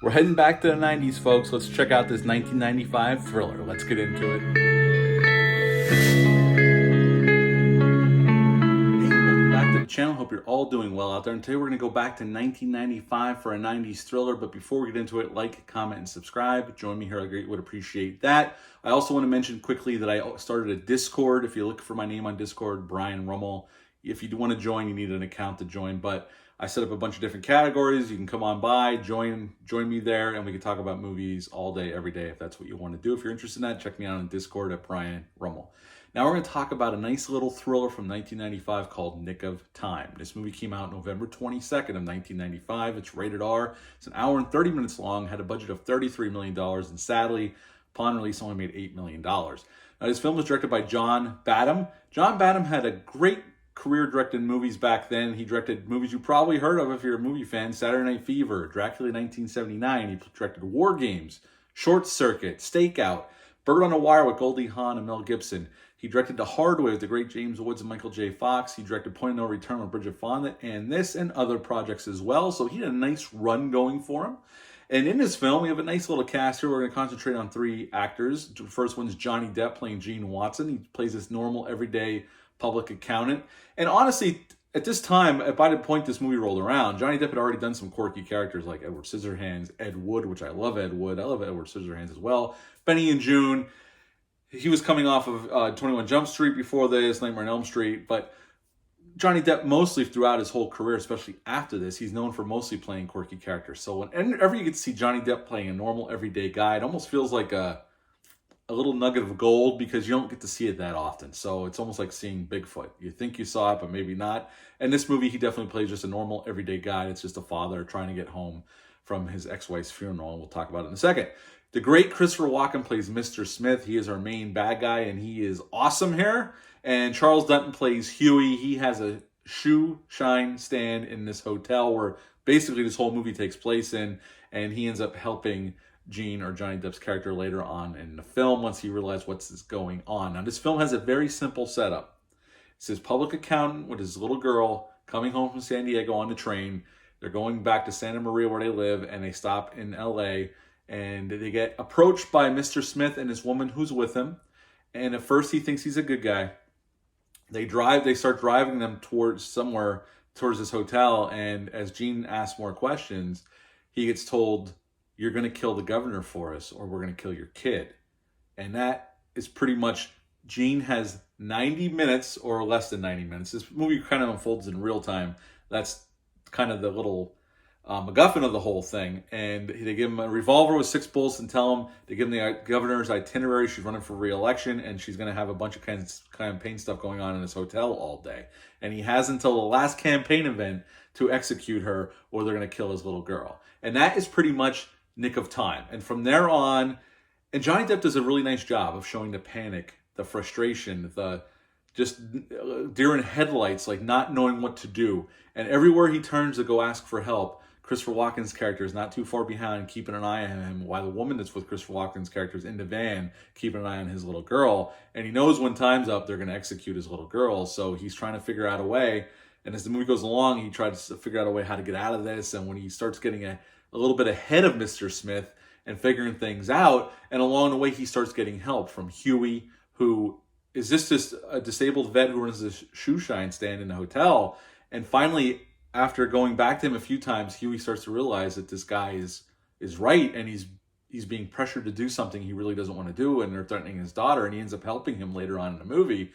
We're heading back to the 90s, folks. Let's check out this 1995 thriller. Let's get into it. Hey, welcome back to the channel. Hope you're all doing well out there. And today we're going to go back to 1995 for a 90s thriller. But before we get into it, like, comment, and subscribe. Join me here. I greatly would appreciate that. I also want to mention quickly that I started a Discord. If you look for my name on Discord, Brian Rummel. If you do want to join, you need an account to join. But I set up a bunch of different categories. You can come on by, join me there, and we can talk about movies all day, every day, if that's what you want to do. If you're interested in that, check me out on Discord at Brian Rummel. Now we're going to talk about a nice little thriller from 1995 called Nick of Time. This movie came out November 22nd of 1995. It's rated R. It's an hour and 30 minutes long, had a budget of $33 million, and sadly, upon release, only made $8 million. Now, this film was directed by John Badham. John Badham had a great career directing movies back then. He directed movies you probably heard of if you're a movie fan: Saturday Night Fever, Dracula 1979. He directed War Games, Short Circuit, Stakeout, Bird on a Wire with Goldie Hawn and Mel Gibson. He directed The Hard Way with the great James Woods and Michael J. Fox. He directed Point of No Return with Bridget Fonda and this and other projects as well. So he had a nice run going for him. And in this film, we have a nice little cast here. We're going to concentrate on three actors. The first one is Johnny Depp playing Gene Watson. He plays this normal, everyday public accountant. And honestly, at this time, by the point this movie rolled around, Johnny Depp had already done some quirky characters like Edward Scissorhands, Ed Wood, which I love Ed Wood. I love Edward Scissorhands as well. Benny and June. He was coming off of 21 Jump Street before this, Nightmare on Elm Street. But Johnny Depp, mostly throughout his whole career, especially after this, he's known for mostly playing quirky characters. So whenever you get to see Johnny Depp playing a normal, everyday guy, it almost feels like a little nugget of gold, because you don't get to see it that often. So it's almost like seeing Bigfoot. You think you saw it, but maybe not. And this movie, he definitely plays just a normal, everyday guy. It's just a father trying to get home from his ex-wife's funeral, and we'll talk about it in a second. The great Christopher Walken plays Mr. Smith. He is our main bad guy, and he is awesome here. And Charles Dutton plays Huey. He has a shoe shine stand in this hotel where basically this whole movie takes place in, and he ends up helping Gene, or Johnny Depp's character, later on in the film once he realized what's going on. Now, this film has a very simple setup. It's his public accountant with his little girl coming home from San Diego on the train. They're going back to Santa Maria where they live, and they stop in L.A., and they get approached by Mr. Smith and this woman who's with him. And at first he thinks he's a good guy. They start driving them towards this hotel, and as Gene asks more questions, he gets told, "You're going to kill the governor for us, or we're going to kill your kid." And that is pretty much, Gene has 90 minutes or less than 90 minutes. This movie kind of unfolds in real time. That's kind of the little MacGuffin of the whole thing. And they give him a revolver with 6 bullets and tell him, they give him the governor's itinerary. She's running for re-election, and she's going to have a bunch of campaign stuff going on in this hotel all day. And he has until the last campaign event to execute her, or they're going to kill his little girl. And that is pretty much Nick of Time. And from there on, and Johnny Depp does a really nice job of showing the panic, the frustration, the just deer in headlights, like not knowing what to do. And everywhere he turns to go ask for help, Christopher Walken's character is not too far behind, keeping an eye on him, while the woman that's with Christopher Walken's character is in the van, keeping an eye on his little girl. And he knows when time's up, they're going to execute his little girl. So he's trying to figure out a way. And as the movie goes along, he tries to figure out a way how to get out of this. And when he starts getting a little bit ahead of Mr. Smith and figuring things out, and along the way, he starts getting help from Huey, who is just a disabled vet who runs this shoe shine stand in the hotel. And finally, after going back to him a few times, Huey starts to realize that this guy is right, and he's being pressured to do something he really doesn't want to do, and they're threatening his daughter, and he ends up helping him later on in the movie.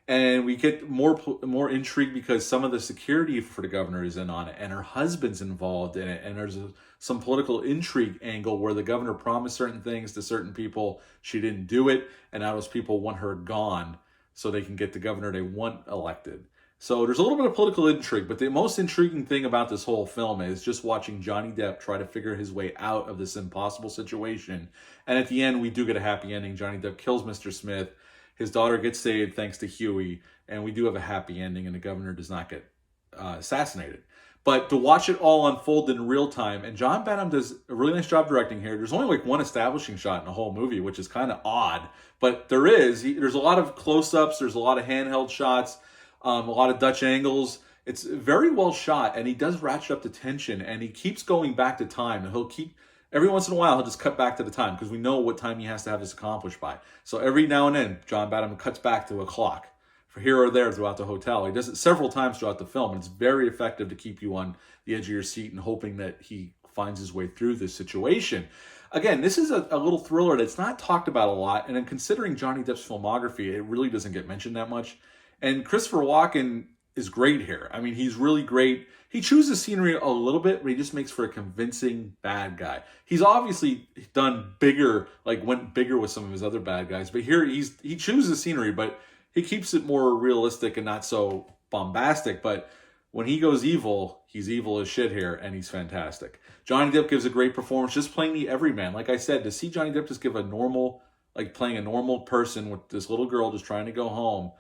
And we get more intrigue because some of the security for the governor is in on it, and her husband's involved in it, and there's some political intrigue angle where the governor promised certain things to certain people, she didn't do it, and now those people want her gone so they can get the governor they want elected. So there's a little bit of political intrigue, but the most intriguing thing about this whole film is just watching Johnny Depp try to figure his way out of this impossible situation. And at the end, we do get a happy ending. Johnny Depp kills Mr. Smith. His daughter gets saved thanks to Huey, and we do have a happy ending, and the governor does not get assassinated. But to watch it all unfold in real time, and John Badham does a really nice job directing here. There's only like one establishing shot in the whole movie, which is kind of odd, but there's a lot of close-ups, there's a lot of handheld shots, a lot of Dutch angles. It's very well shot, and he does ratchet up the tension, and he keeps going back to time, and he'll keep every once in a while he'll just cut back to the time because we know what time he has to have this accomplished by. So every now and then, John Badham cuts back to a clock for here or there throughout the hotel. He does it several times throughout the film, and it's very effective to keep you on the edge of your seat and hoping that he finds his way through this situation. Again, this is a little thriller that's not talked about a lot, and in considering Johnny Depp's filmography, it really doesn't get mentioned that much. And Christopher Walken is great here. I mean, he's really great. He chooses scenery a little bit, but he just makes for a convincing bad guy. He's obviously done bigger, like went bigger with some of his other bad guys, but here he chooses scenery, but he keeps it more realistic and not so bombastic. But when he goes evil, he's evil as shit here, and he's fantastic. Johnny Depp gives a great performance, just playing the everyman. Like I said, to see Johnny Depp just give a normal, like playing a normal person with this little girl just trying to go home,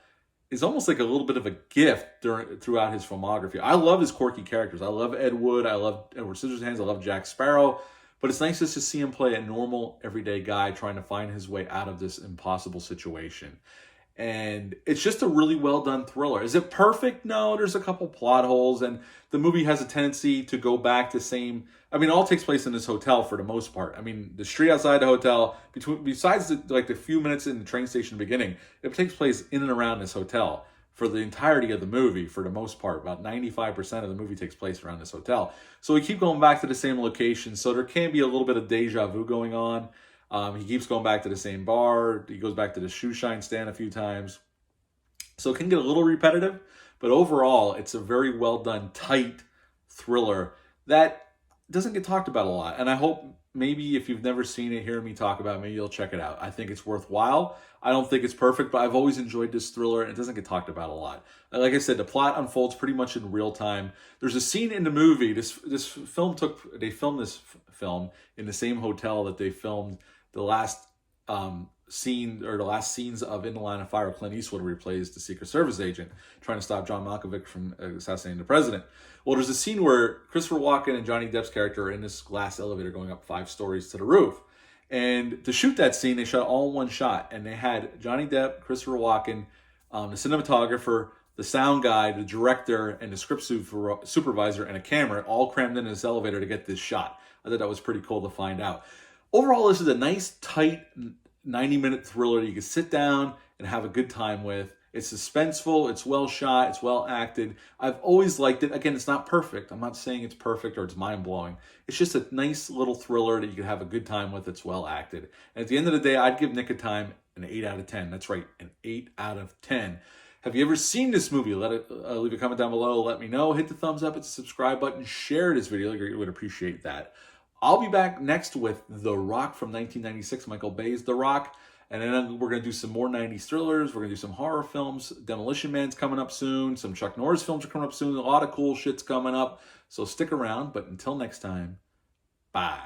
is almost like a little bit of a gift throughout his filmography. I love his quirky characters. I love Ed Wood. I love Edward Scissorhands. I love Jack Sparrow. But it's nice just to see him play a normal, everyday guy trying to find his way out of this impossible situation. And it's just a really well done thriller. Is it perfect? No, there's a couple plot holes, and the movie has a tendency to go back to it all takes place in this hotel for the most part. I mean, the street outside the hotel, besides the few minutes in the train station beginning, it takes place in and around this hotel for the entirety of the movie, for the most part. About 95% of the movie takes place around this hotel. So we keep going back to the same location, so there can be a little bit of deja vu going on. He keeps going back to the same bar. He goes back to the shoe shine stand a few times. So it can get a little repetitive, but overall, it's a very well done, tight thriller that doesn't get talked about a lot. And I hope maybe if you've never seen it, hearing me talk about it, maybe you'll check it out. I think it's worthwhile. I don't think it's perfect, but I've always enjoyed this thriller, and it doesn't get talked about a lot. Like I said, the plot unfolds pretty much in real time. There's a scene in the movie. They filmed this film in the same hotel that they filmed the last the last scenes of In the Line of Fire. Clint Eastwood, where he plays the Secret Service agent trying to stop John Malkovich from assassinating the president. Well, there's a scene where Christopher Walken and Johnny Depp's character are in this glass elevator going up 5 stories to the roof. And to shoot that scene, they shot all in one shot. And they had Johnny Depp, Christopher Walken, the cinematographer, the sound guy, the director, and the script supervisor, and a camera all crammed in this elevator to get this shot. I thought that was pretty cool to find out. Overall, this is a nice, tight 90-minute thriller that you can sit down and have a good time with. It's suspenseful, it's well shot, it's well acted. I've always liked it. Again, it's not perfect. I'm not saying it's perfect or it's mind-blowing. It's just a nice little thriller that you can have a good time with. It's well acted. And at the end of the day, I'd give Nick of Time an 8 out of 10. That's right, an 8 out of 10. Have you ever seen this movie? Leave a comment down below. Let me know. Hit the thumbs up, hit the subscribe button, share this video. I would appreciate that. I'll be back next with The Rock from 1996, Michael Bay's The Rock. And then we're going to do some more 90s thrillers. We're going to do some horror films. Demolition Man's coming up soon. Some Chuck Norris films are coming up soon. A lot of cool shit's coming up. So stick around. But until next time, bye.